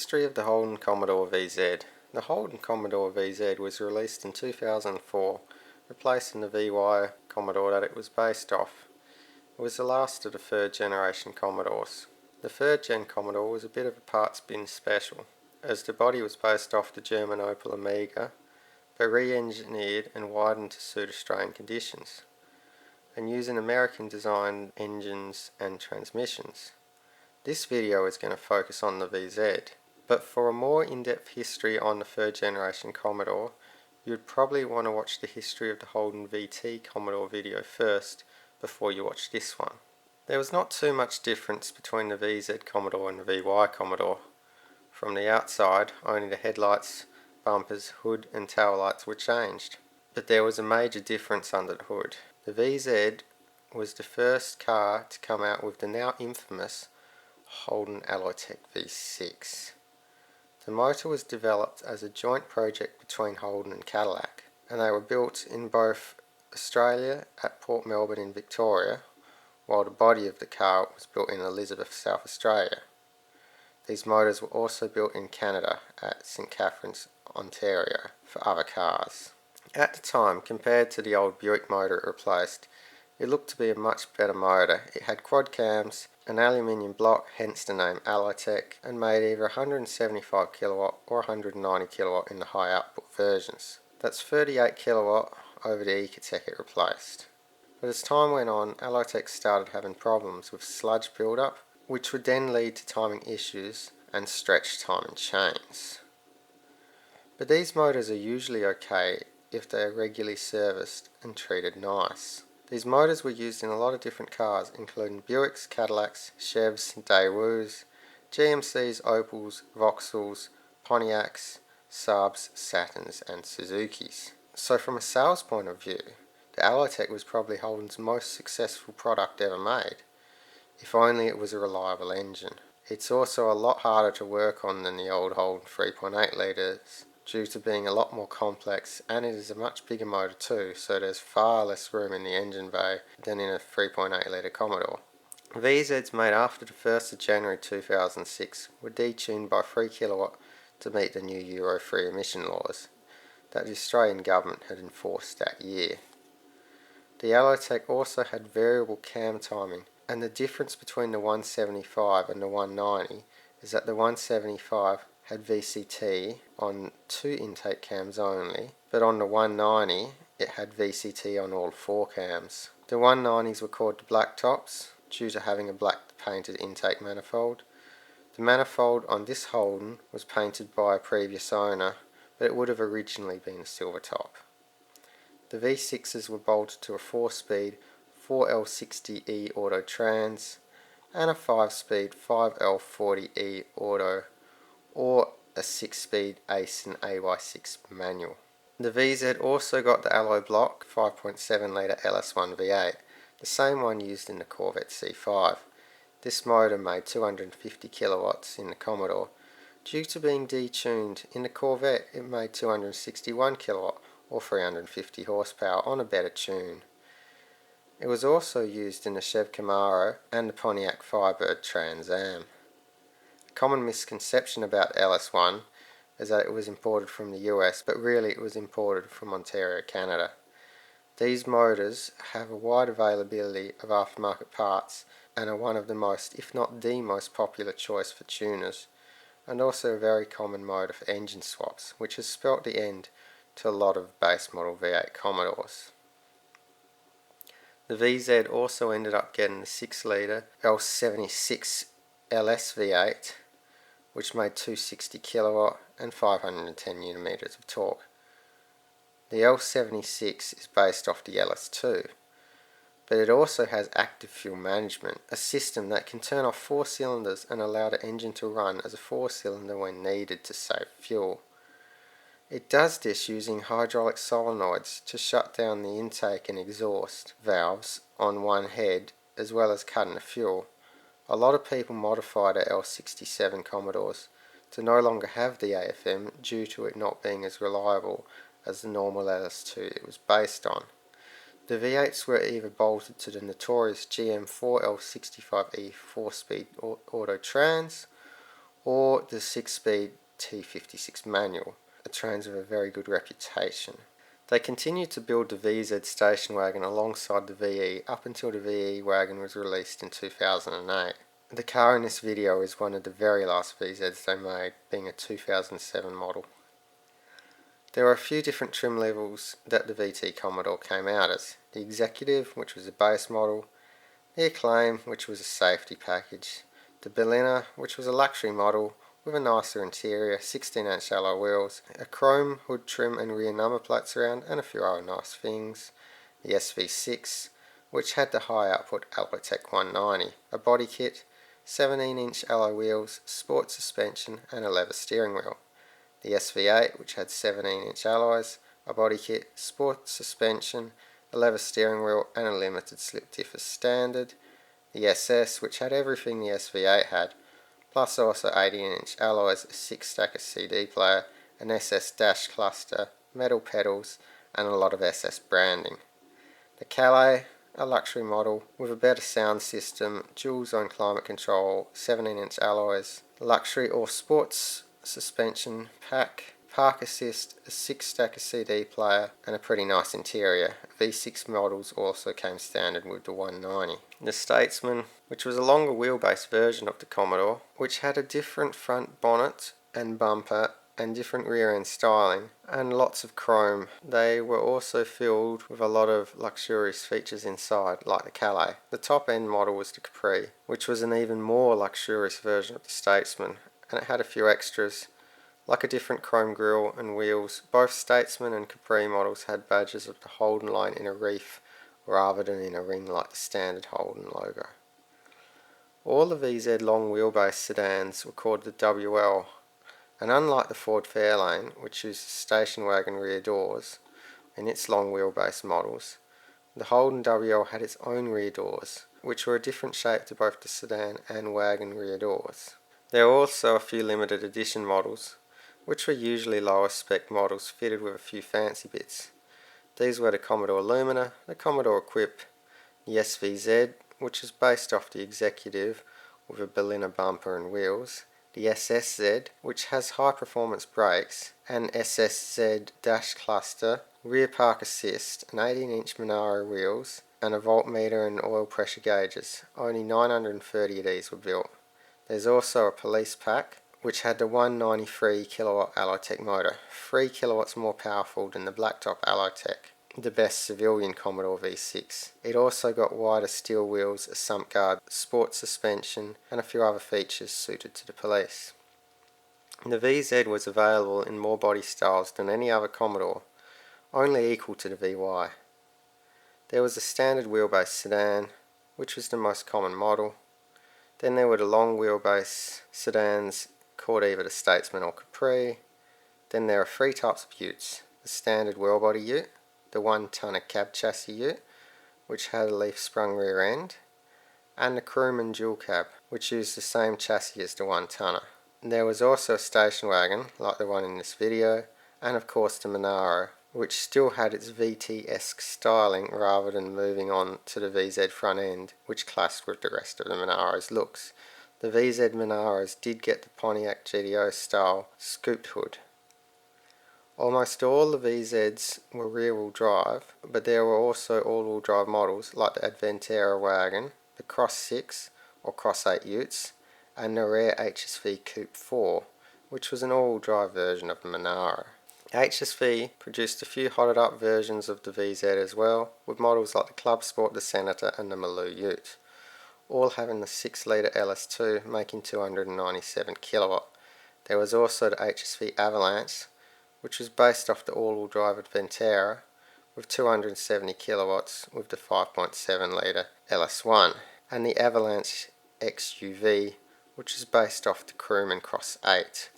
History of the Holden Commodore VZ. The Holden Commodore VZ was released in 2004, replacing the VY Commodore that it was based off. It was the last of the third generation Commodores. The third gen Commodore was a bit of a parts bin special, as the body was based off the German Opel Amiga, but re-engineered and widened to suit Australian conditions, and using American designed engines and transmissions. This video is going to focus on the VZ, but for a more in-depth history on the third generation Commodore, you would probably want to watch the history of the Holden VT Commodore video first before you watch this one. There was not too much difference between the VZ Commodore and the VY Commodore. From the outside, only the headlights, bumpers, hood and tail lights were changed. But there was a major difference under the hood. The VZ was the first car to come out with the now infamous Holden Alloytec V6. The motor was developed as a joint project between Holden and Cadillac, and they were built in both Australia at Port Melbourne in Victoria, while the body of the car was built in Elizabeth, South Australia. These motors were also built in Canada at St Catharines, Ontario, for other cars. At the time, compared to the old Buick motor it replaced, it looked to be a much better motor. It had quad cams, an aluminium block, hence the name Alloytec, and made either 175 kilowatt or 190 kilowatt in the high output versions. That's 38 kilowatt over the Ecotec it replaced. But as time went on, Alloytec started having problems with sludge build-up, which would then lead to timing issues and stretched timing chains. But these motors are usually okay if they are regularly serviced and treated nice. These motors were used in a lot of different cars, including Buicks, Cadillacs, Chevs, Daewoo's, GMCs, Opels, Vauxhalls, Pontiacs, Saabs, Saturns and Suzukis. So from a sales point of view, the Alloytec was probably Holden's most successful product ever made, if only it was a reliable engine. It's also a lot harder to work on than the old Holden 3.8 litres, due to being a lot more complex, and it is a much bigger motor too, so there's far less room in the engine bay than in a 3.8 litre Commodore. VZs made after the 1st of January 2006 were detuned by 3 kilowatt to meet the new Euro 3 emission laws that the Australian government had enforced that year. The Alloytec also had variable cam timing, and the difference between the 175 and the 190 is that the 175 had VCT on 2 intake cams only, but on the 190 it had VCT on all 4 cams. The 190s were called the black tops due to having a black painted intake manifold. The manifold on this Holden was painted by a previous owner, but it would have originally been a silver top. The V6s were bolted to a 4-speed 4L60E auto trans and a 5-speed 5L40E auto, or a 6-speed ACE and AY6 manual. The VZ also got the alloy block 5.7 litre LS1 V8, the same one used in the Corvette C5. This motor made 250 kilowatts in the Commodore. Due to being detuned, in the Corvette it made 261 kilowatt or 350 horsepower on a better tune. It was also used in the Chev Camaro and the Pontiac Firebird Trans Am. A common misconception about LS1 is that it was imported from the US, but really it was imported from Ontario, Canada. These motors have a wide availability of aftermarket parts and are one of the most, if not the most popular choice for tuners, and also a very common motor for engine swaps, which has spelt the end to a lot of base model V8 Commodores. The VZ also ended up getting the 6 litre L76 LS V8, which made 260 kilowatt and 510 Nm of torque. The L76 is based off the LS2, but it also has active fuel management, a system that can turn off 4 cylinders and allow the engine to run as a 4-cylinder when needed to save fuel. It does this using hydraulic solenoids to shut down the intake and exhaust valves on one head, as well as cutting the fuel. A lot of people modified their L67 Commodores to no longer have the AFM due to it not being as reliable as the normal LS2 it was based on. The V8s were either bolted to the notorious GM 4L65E 4-speed auto trans, or the 6-speed T56 manual. The trains have a very good reputation. They continued to build the VZ station wagon alongside the VE up until the VE wagon was released in 2008. The car in this video is one of the very last VZs they made, being a 2007 model. There are a few different trim levels that the VT Commodore came out as. The Executive, which was a base model, the Acclaim, which was a safety package, the Berliner, which was a luxury model with a nicer interior, 16-inch alloy wheels, a chrome hood trim and rear number plates around, and a few other nice things. The SV6, which had the high output Alloytec 190, a body kit, 17-inch alloy wheels, sport suspension, and a leather steering wheel. The SV8, which had 17-inch alloys, a body kit, sport suspension, a leather steering wheel, and a limited slip diff as standard. The SS, which had everything the SV8 had, plus also 18-inch alloys, a 6-stacker CD player, an SS dash cluster, metal pedals, and a lot of SS branding. The Calais, a luxury model with a better sound system, dual zone climate control, 17-inch alloys, luxury or sports suspension pack, park assist, a 6-stacker CD player, and a pretty nice interior. V6 models also came standard with the 190. The Statesman, which was a longer wheelbase version of the Commodore, which had a different front bonnet and bumper and different rear end styling and lots of chrome. They were also filled with a lot of luxurious features inside, like the Calais. The top end model was the Capri, which was an even more luxurious version of the Statesman, and it had a few extras like a different chrome grille and wheels. Both Statesman and Capri models had badges of the Holden line in a reef rather than in a ring like the standard Holden logo. All the VZ long wheelbase sedans were called the WL, and unlike the Ford Fairlane, which uses station wagon rear doors in its long wheelbase models, the Holden WL had its own rear doors, which were a different shape to both the sedan and wagon rear doors. There were also a few limited edition models, which were usually lower spec models fitted with a few fancy bits. These were the Commodore Lumina, the Commodore Equip, the SVZ, which is based off the Executive with a Berliner bumper and wheels, the SSZ, which has high performance brakes, an SSZ dash cluster, rear park assist, an 18-inch Monaro wheels, and a voltmeter and oil pressure gauges. Only 930 of these were built. There's also a police pack, which had the 193 kilowatt Alloytec motor, 3 kilowatts more powerful than the blacktop Alloytec, the best civilian Commodore V6. It also got wider steel wheels, a sump guard, sport suspension, and a few other features suited to the police. The VZ was available in more body styles than any other Commodore, only equal to the VY. There was a standard wheelbase sedan, which was the most common model. Then there were the long wheelbase sedans, called either the Statesman or Capri. Then there are 3 types of utes: the standard well body ute, the 1-tonner cab chassis ute, which had a leaf sprung rear end, and the crewman dual cab, which used the same chassis as the 1-tonner. There was also a station wagon, like the one in this video, and of course the Monaro, which still had its VT-esque styling rather than moving on to the VZ front end, which clashed with the rest of the Monaro's looks. The VZ Monaros did get the Pontiac GTO style scooped hood. Almost all the VZs were rear-wheel drive, but there were also all-wheel drive models like the Adventera wagon, the Cross 6 or Cross 8 utes, and the rare HSV Coupe 4, which was an all-wheel drive version of the Monaro. HSV produced a few hotted up versions of the VZ as well, with models like the Club Sport, the Senator, and the Maloo Ute, all having the 6-litre LS2 making 297 kilowatt. There was also the HSV Avalanche, which was based off the all-wheel drive Adventera with 270 kilowatts with the 5.7 litre LS1, and the Avalanche XUV, which is based off the Crewman Cross 8.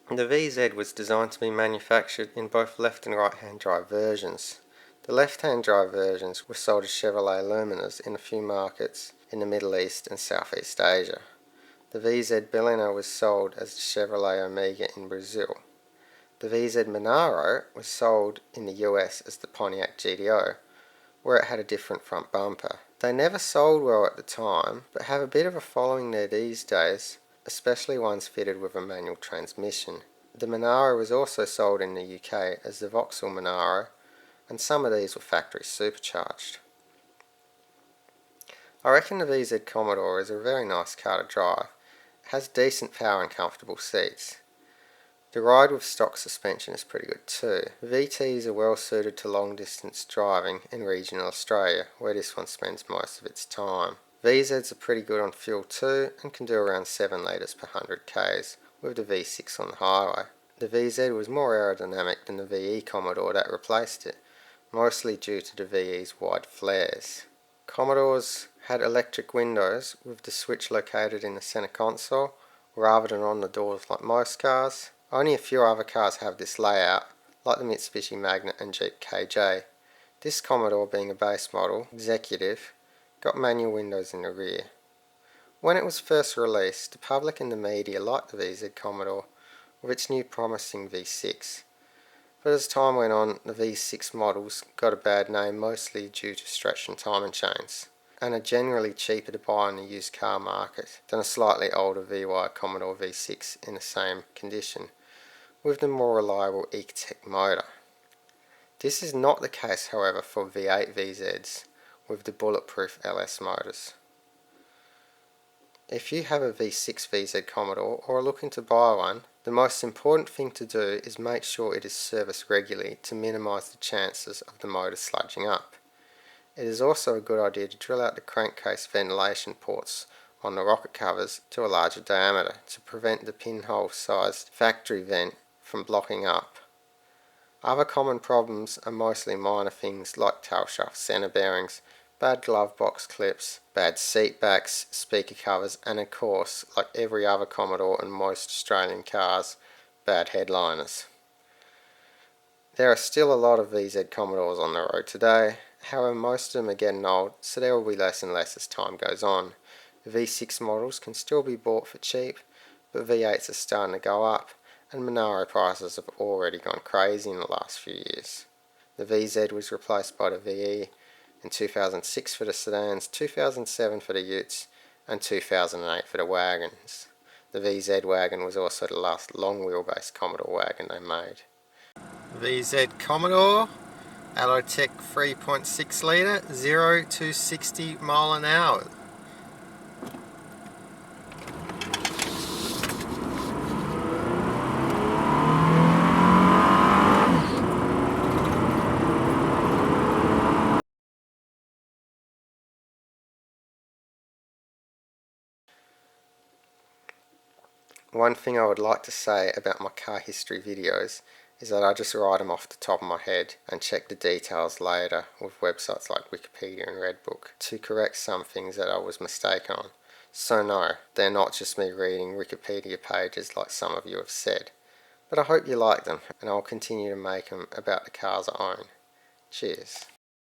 The VZ was designed to be manufactured in both left and right hand drive versions. The left hand drive versions were sold as Chevrolet Luminas in a few markets in the Middle East and Southeast Asia. The VZ Berliner was sold as the Chevrolet Omega in Brazil. The VZ Monaro was sold in the US as the Pontiac GTO, where it had a different front bumper. They never sold well at the time, but have a bit of a following there these days, especially ones fitted with a manual transmission. The Monaro was also sold in the UK as the Vauxhall Monaro, and some of these were factory supercharged. I reckon the VZ Commodore is a very nice car to drive. It has decent power and comfortable seats. The ride with stock suspension is pretty good too. VTs are well suited to long distance driving in regional Australia, where this one spends most of its time. VZs are pretty good on fuel too, and can do around 7 litres per 100 k's, with the V6 on the highway. The VZ was more aerodynamic than the VE Commodore that replaced it, mostly due to the VE's wide flares. Commodores had electric windows with the switch located in the centre console, rather than on the doors like most cars. Only a few other cars have this layout, like the Mitsubishi Magna and Jeep KJ. This Commodore, being a base model, executive, got manual windows in the rear. When it was first released, the public and the media liked the VZ Commodore with its new promising V6. But as time went on, the V6 models got a bad name, mostly due to stretch and timing chains, and are generally cheaper to buy on the used car market than a slightly older VY Commodore V6 in the same condition, with the more reliable Ecotec motor. This is not the case, however, for V8 VZs with the bulletproof LS motors. If you have a V6 VZ Commodore or are looking to buy one, the most important thing to do is make sure it is serviced regularly to minimise the chances of the motor sludging up. It is also a good idea to drill out the crankcase ventilation ports on the rocket covers to a larger diameter to prevent the pinhole sized factory vent from blocking up. Other common problems are mostly minor things like tail shaft centre bearings, bad glove box clips, bad seat backs, speaker covers, and of course, like every other Commodore and most Australian cars, bad headliners. There are still a lot of VZ Commodores on the road today, however most of them are getting old, so there will be less and less as time goes on. V6 models can still be bought for cheap, but V8s are starting to go up, and Monaro prices have already gone crazy in the last few years. The VZ was replaced by the VE in 2006 for the sedans, 2007 for the utes, and 2008 for the wagons. The VZ wagon was also the last long wheelbase Commodore wagon they made. VZ Commodore, Alloytec 3.6 litre, 0 to 60 mile an hour. One thing I would like to say about my car history videos is that I just write them off the top of my head and check the details later with websites like Wikipedia and Redbook to correct some things that I was mistaken on. So no, they're not just me reading Wikipedia pages like some of you have said. But I hope you like them, and I'll continue to make them about the cars I own. Cheers.